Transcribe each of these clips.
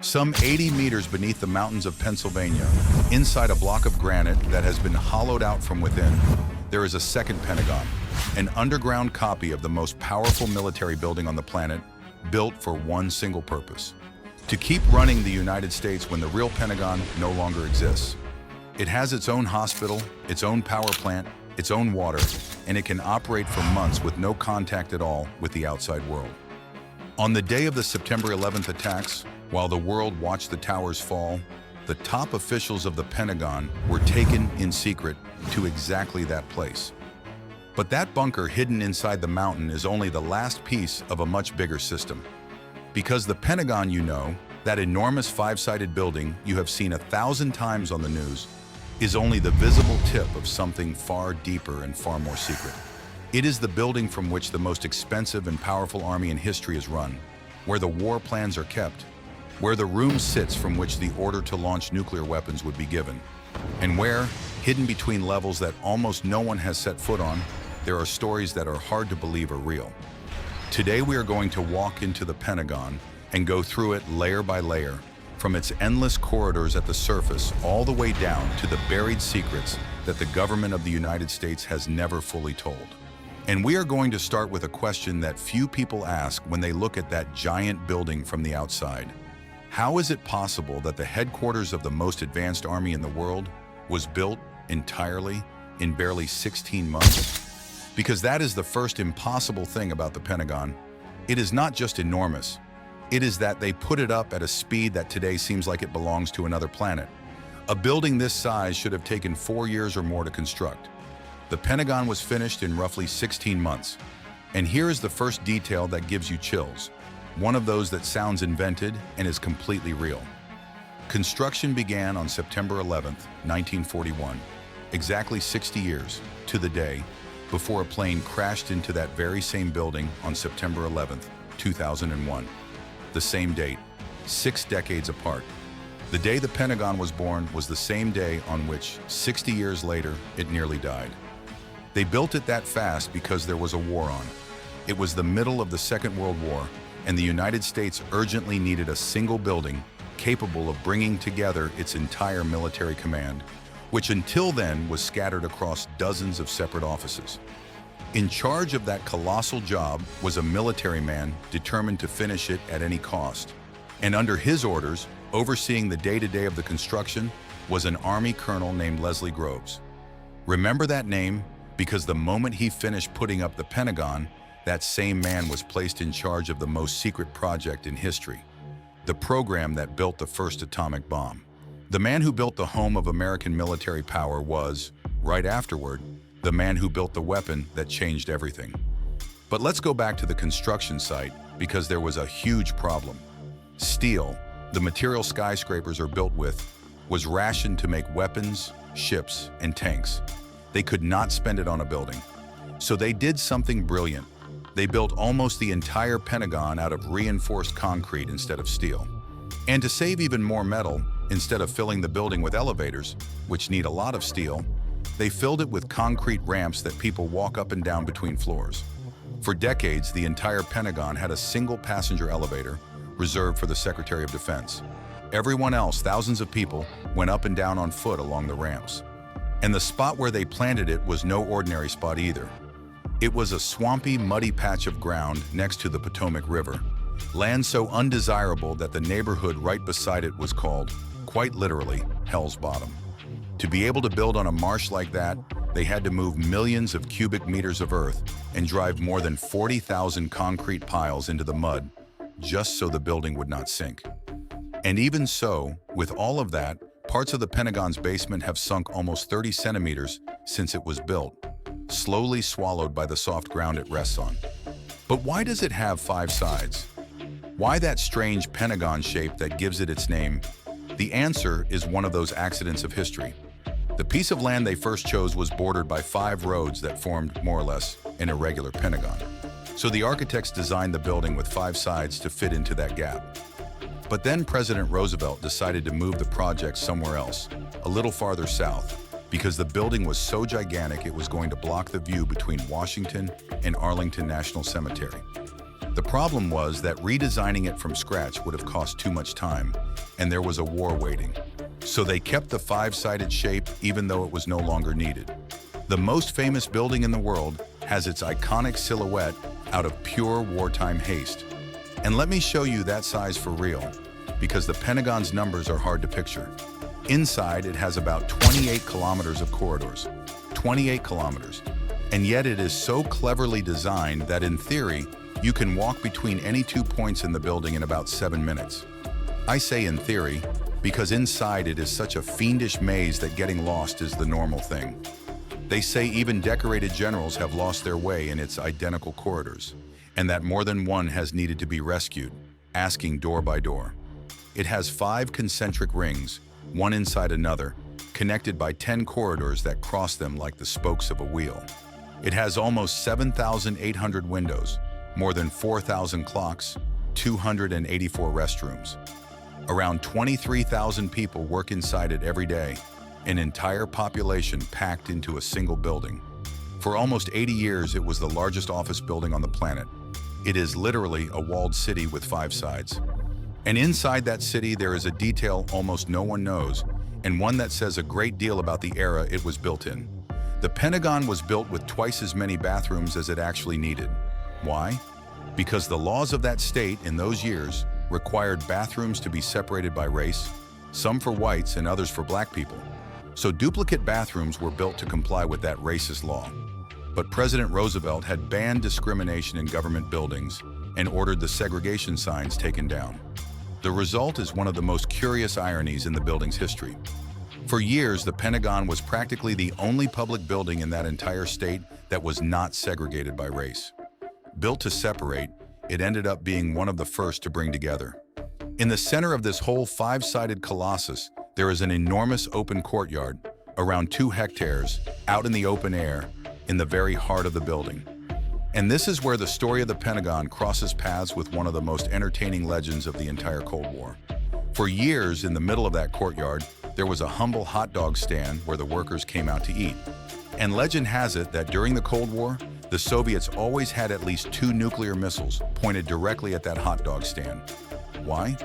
Some 80 meters beneath the mountains of Pennsylvania, inside a block of granite that has been hollowed out from within, there is a second Pentagon, an underground copy of the most powerful military building on the planet, built for one single purpose: to keep running the United States when the real Pentagon no longer exists. It has its own hospital, its own power plant, its own water, and it can operate for months with no contact at all with the outside world. On the day of the September 11th attacks, while the world watched the towers fall, the top officials of the Pentagon were taken in secret to exactly that place. But that bunker hidden inside the mountain is only the last piece of a much bigger system. Because the Pentagon, you know, that enormous five-sided building you have seen 1,000 times on the news, is only the visible tip of something far deeper and far more secret. It is the building from which the most expensive and powerful army in history is run, where the war plans are kept, where the room sits from which the order to launch nuclear weapons would be given, and where, hidden between levels that almost no one has set foot on, there are stories that are hard to believe are real. Today we are going to walk into the Pentagon and go through it layer by layer, from its endless corridors at the surface all the way down to the buried secrets that the government of the United States has never fully told. And we are going to start with a question that few people ask when they look at that giant building from the outside. How is it possible that the headquarters of the most advanced army in the world was built entirely in barely 16 months? Because that is the first impossible thing about the Pentagon. It is not just enormous. It is that they put it up at a speed that today seems like it belongs to another planet. A building this size should have taken 4 years or more to construct. The Pentagon was finished in roughly 16 months. And here is the first detail that gives you chills. One of those that sounds invented and is completely real. Construction began on September 11th, 1941, exactly 60 years, to the day, before a plane crashed into that very same building on September 11th, 2001. The same date, 6 decades apart. The day the Pentagon was born was the same day on which, 60 years later, it nearly died. They built it that fast because there was a war on. It was the middle of the Second World War, and the United States urgently needed a single building capable of bringing together its entire military command, which until then was scattered across dozens of separate offices. In charge of that colossal job was a military man determined to finish it at any cost. And under his orders, overseeing the day-to-day of the construction, was an Army colonel named Leslie Groves. Remember that name because the moment he finished putting up the Pentagon, that same man was placed in charge of the most secret project in history, the program that built the first atomic bomb. The man who built the home of American military power was, right afterward, the man who built the weapon that changed everything. But let's go back to the construction site because there was a huge problem. Steel, the material skyscrapers are built with, was rationed to make weapons, ships, and tanks. They could not spend it on a building. So they did something brilliant. They built almost the entire Pentagon out of reinforced concrete instead of steel. And to save even more metal, instead of filling the building with elevators, which need a lot of steel, they filled it with concrete ramps that people walk up and down between floors. For decades, the entire Pentagon had a single passenger elevator reserved for the Secretary of Defense. Everyone else, thousands of people, went up and down on foot along the ramps. And the spot where they planted it was no ordinary spot either. It was a swampy, muddy patch of ground next to the Potomac River, land so undesirable that the neighborhood right beside it was called, quite literally, Hell's Bottom. To be able to build on a marsh like that, they had to move millions of cubic meters of earth and drive more than 40,000 concrete piles into the mud, just so the building would not sink. And even so, with all of that, parts of the Pentagon's basement have sunk almost 30 centimeters since it was built, slowly swallowed by the soft ground it rests on. But why does it have 5 sides? Why that strange Pentagon shape that gives it its name? The answer is one of those accidents of history. The piece of land they first chose was bordered by 5 roads that formed, more or less, an irregular pentagon. So the architects designed the building with 5 sides to fit into that gap. But then President Roosevelt decided to move the project somewhere else, a little farther south, because the building was so gigantic it was going to block the view between Washington and Arlington National Cemetery. The problem was that redesigning it from scratch would have cost too much time, and there was a war waiting. So they kept the five-sided shape even though it was no longer needed. The most famous building in the world has its iconic silhouette out of pure wartime haste. And let me show you that size for real, because the Pentagon's numbers are hard to picture. Inside, it has about 28 kilometers of corridors. 28 kilometers. And yet it is so cleverly designed that in theory, you can walk between any 2 points in the building in about 7 minutes. I say in theory, because inside it is such a fiendish maze that getting lost is the normal thing. They say even decorated generals have lost their way in its identical corridors, and that more than one has needed to be rescued, asking door by door. It has 5 concentric rings, one inside another, connected by 10 corridors that cross them like the spokes of a wheel. It has almost 7,800 windows, more than 4,000 clocks, 284 restrooms. Around 23,000 people work inside it every day, an entire population packed into a single building. For almost 80 years, it was the largest office building on the planet. It is literally a walled city with 5 sides. And inside that city, there is a detail almost no one knows, and one that says a great deal about the era it was built in. The Pentagon was built with twice as many bathrooms as it actually needed. Why? Because the laws of that state in those years required bathrooms to be separated by race, some for whites and others for black people. So duplicate bathrooms were built to comply with that racist law. But President Roosevelt had banned discrimination in government buildings and ordered the segregation signs taken down. The result is one of the most curious ironies in the building's history. For years, the Pentagon was practically the only public building in that entire state that was not segregated by race. Built to separate, it ended up being one of the first to bring together. In the center of this whole 5-sided colossus, there is an enormous open courtyard, around 2 hectares, out in the open air, in the very heart of the building. And this is where the story of the Pentagon crosses paths with one of the most entertaining legends of the entire Cold War. For years, in the middle of that courtyard, there was a humble hot dog stand where the workers came out to eat. And legend has it that during the Cold War, the Soviets always had at least 2 nuclear missiles pointed directly at that hot dog stand. Why?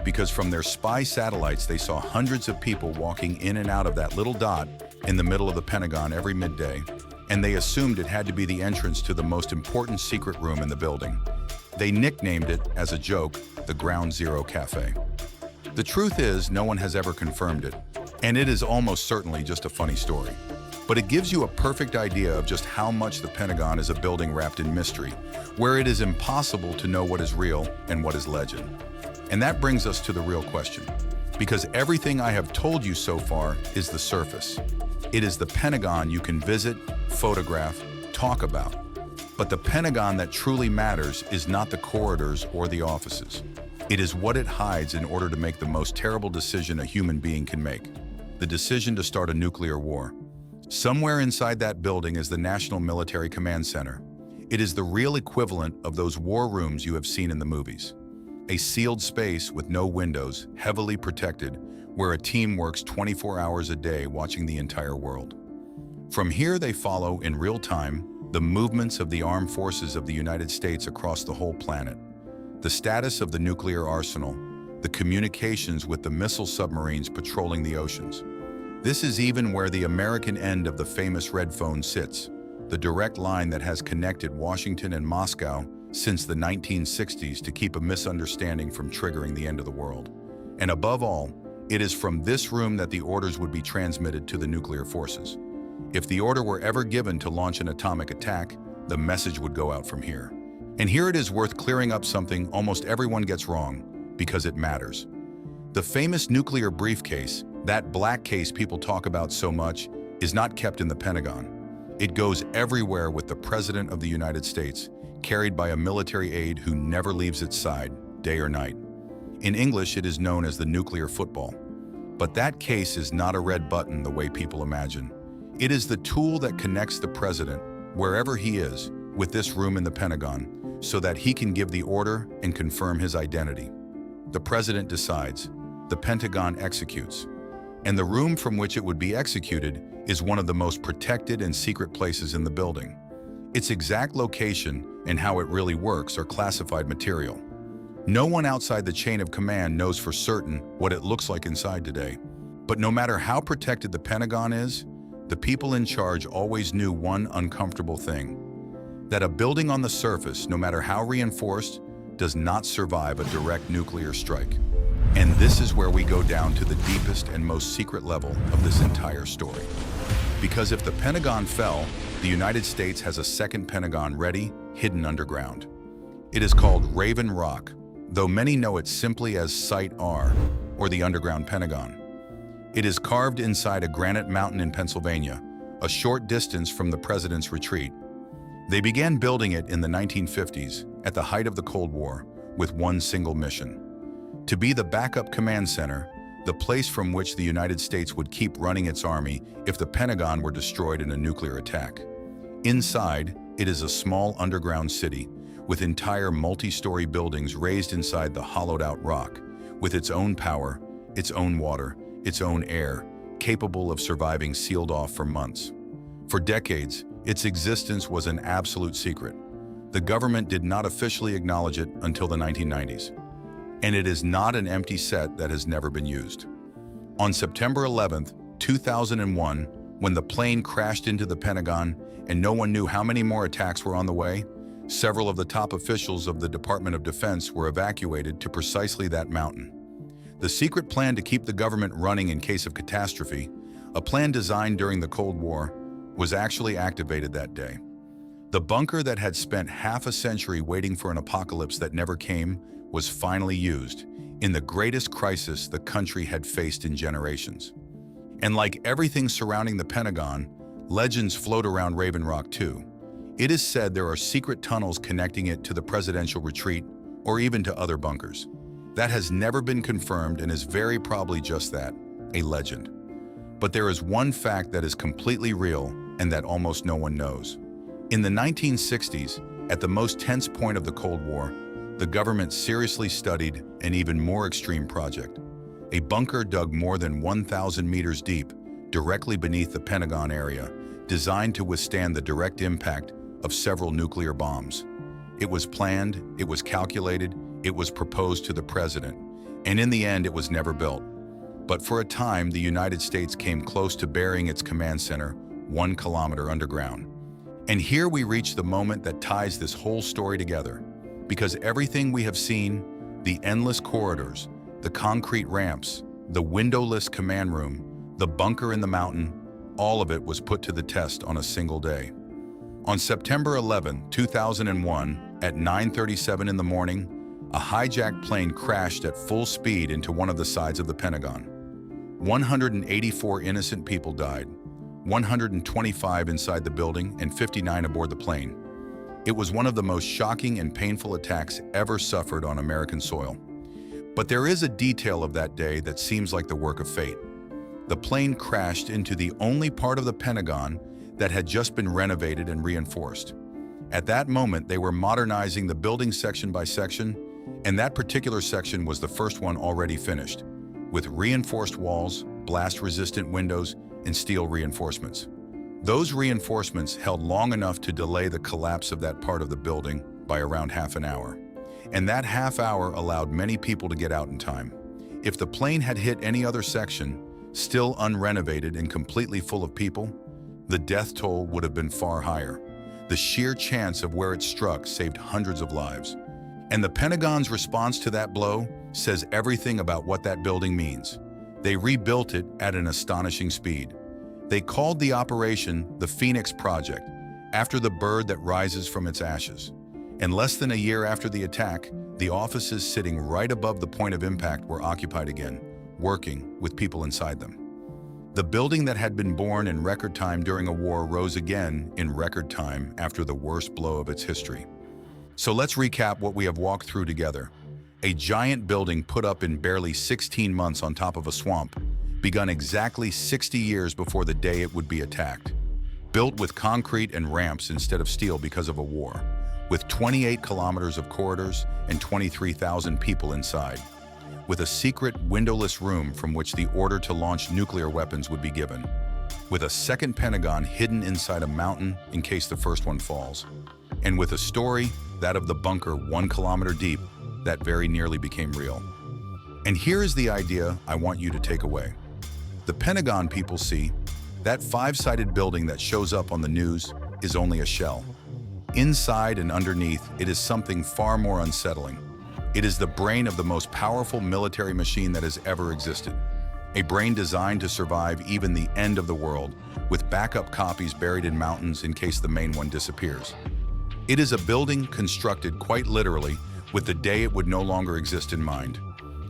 Because from their spy satellites, they saw hundreds of people walking in and out of that little dot in the middle of the Pentagon every midday, and they assumed it had to be the entrance to the most important secret room in the building. They nicknamed it, as a joke, the Ground Zero Cafe. The truth is, no one has ever confirmed it, and it is almost certainly just a funny story. But it gives you a perfect idea of just how much the Pentagon is a building wrapped in mystery, where it is impossible to know what is real and what is legend. And that brings us to the real question, because everything I have told you so far is the surface. It is the Pentagon you can visit, photograph, talk about. But the Pentagon that truly matters is not the corridors or the offices. It is what it hides in order to make the most terrible decision a human being can make, the decision to start a nuclear war. Somewhere inside that building is the National Military Command Center. It is the real equivalent of those war rooms you have seen in the movies. A sealed space with no windows, heavily protected, where a team works 24 hours a day watching the entire world. From here, they follow in real time the movements of the armed forces of the United States across the whole planet, the status of the nuclear arsenal, the communications with the missile submarines patrolling the oceans. This is even where the American end of the famous red phone sits, the direct line that has connected Washington and Moscow since the 1960s to keep a misunderstanding from triggering the end of the world. And above all, it is from this room that the orders would be transmitted to the nuclear forces. If the order were ever given to launch an atomic attack, the message would go out from here. And here it is worth clearing up something almost everyone gets wrong, because it matters. The famous nuclear briefcase, that black case people talk about so much, is not kept in the Pentagon. It goes everywhere with the President of the United States, carried by a military aide who never leaves its side, day or night. In English, it is known as the nuclear football. But that case is not a red button the way people imagine. It is the tool that connects the President, wherever he is, with this room in the Pentagon, so that he can give the order and confirm his identity. The President decides, the Pentagon executes. And the room from which it would be executed is one of the most protected and secret places in the building. Its exact location and how it really works are classified material. No one outside the chain of command knows for certain what it looks like inside today. But no matter how protected the Pentagon is, the people in charge always knew one uncomfortable thing: that a building on the surface, no matter how reinforced, does not survive a direct nuclear strike. And this is where we go down to the deepest and most secret level of this entire story. Because if the Pentagon fell, the United States has a second Pentagon ready, hidden underground. It is called Raven Rock, though many know it simply as Site R, or the Underground Pentagon. It is carved inside a granite mountain in Pennsylvania, a short distance from the president's retreat. They began building it in the 1950s, at the height of the Cold War, with one single mission: to be the backup command center, the place from which the United States would keep running its army if the Pentagon were destroyed in a nuclear attack. Inside, it is a small underground city, with entire multi-story buildings raised inside the hollowed-out rock, with its own power, its own water, its own air, capable of surviving sealed off for months. For decades, its existence was an absolute secret. The government did not officially acknowledge it until the 1990s. And it is not an empty set that has never been used. On September 11th, 2001, when the plane crashed into the Pentagon and no one knew how many more attacks were on the way, several of the top officials of the Department of Defense were evacuated to precisely that mountain. The secret plan to keep the government running in case of catastrophe, a plan designed during the Cold War, was actually activated that day. The bunker that had spent half a century waiting for an apocalypse that never came was finally used in the greatest crisis the country had faced in generations. And like everything surrounding the Pentagon, legends float around Raven Rock too. It is said there are secret tunnels connecting it to the presidential retreat or even to other bunkers. That has never been confirmed and is very probably just that, a legend. But there is one fact that is completely real and that almost no one knows. In the 1960s, at the most tense point of the Cold War, the government seriously studied an even more extreme project: a bunker dug more than 1,000 meters deep, directly beneath the Pentagon area, designed to withstand the direct impact of several nuclear bombs. It was planned, it was calculated, it was proposed to the president, and in the end it was never built. But for a time, the United States came close to burying its command center 1 kilometer underground. And here we reach the moment that ties this whole story together. Because everything we have seen, the endless corridors, the concrete ramps, the windowless command room, the bunker in the mountain, all of it was put to the test on a single day. On September 11, 2001, at 9:37 in the morning, a hijacked plane crashed at full speed into one of the sides of the Pentagon. 184 innocent people died, 125 inside the building and 59 aboard the plane. It was one of the most shocking and painful attacks ever suffered on American soil. But there is a detail of that day that seems like the work of fate. The plane crashed into the only part of the Pentagon that had just been renovated and reinforced. At that moment, they were modernizing the building section by section, and that particular section was the first one already finished, with reinforced walls, blast-resistant windows, and steel reinforcements. Those reinforcements held long enough to delay the collapse of that part of the building by around half an hour. And that half hour allowed many people to get out in time. If the plane had hit any other section, still unrenovated and completely full of people, the death toll would have been far higher. The sheer chance of where it struck saved hundreds of lives. And the Pentagon's response to that blow says everything about what that building means. They rebuilt it at an astonishing speed. They called the operation the Phoenix Project, after the bird that rises from its ashes. And less than a year after the attack, the offices sitting right above the point of impact were occupied again, working with people inside them. The building that had been born in record time during a war rose again in record time after the worst blow of its history. So let's recap what we have walked through together. A giant building put up in barely 16 months on top of a swamp, begun exactly 60 years before the day it would be attacked. Built with concrete and ramps instead of steel because of a war, with 28 kilometers of corridors and 23,000 people inside, with a secret windowless room from which the order to launch nuclear weapons would be given. with a second Pentagon hidden inside a mountain in case the first one falls. And with a story, that of the bunker 1 kilometer deep, that very nearly became real. And here is the idea I want you to take away. The Pentagon people see, that 5-sided building that shows up on the news is only a shell. Inside and underneath, it is something far more unsettling. It is the brain of the most powerful military machine that has ever existed. A brain designed to survive even the end of the world, with backup copies buried in mountains in case the main one disappears. It is a building constructed quite literally with the day it would no longer exist in mind.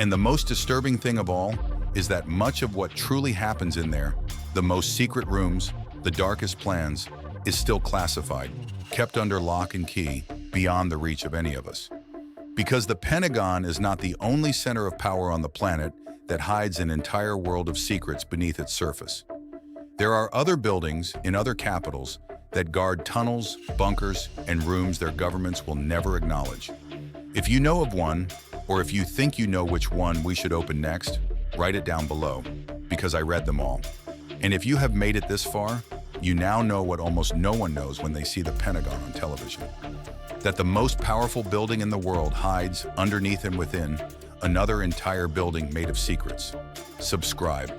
And the most disturbing thing of all is that much of what truly happens in there, the most secret rooms, the darkest plans, is still classified, kept under lock and key, beyond the reach of any of us. Because the Pentagon is not the only center of power on the planet that hides an entire world of secrets beneath its surface. There are other buildings in other capitals that guard tunnels, bunkers, and rooms their governments will never acknowledge. If you know of one, or if you think you know which one we should open next, write it down below, because I read them all. And if you have made it this far, you now know what almost no one knows when they see the Pentagon on television. That the most powerful building in the world hides, underneath and within, another entire building made of secrets. Subscribe,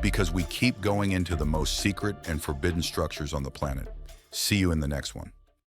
because we keep going into the most secret and forbidden structures on the planet. See you in the next one.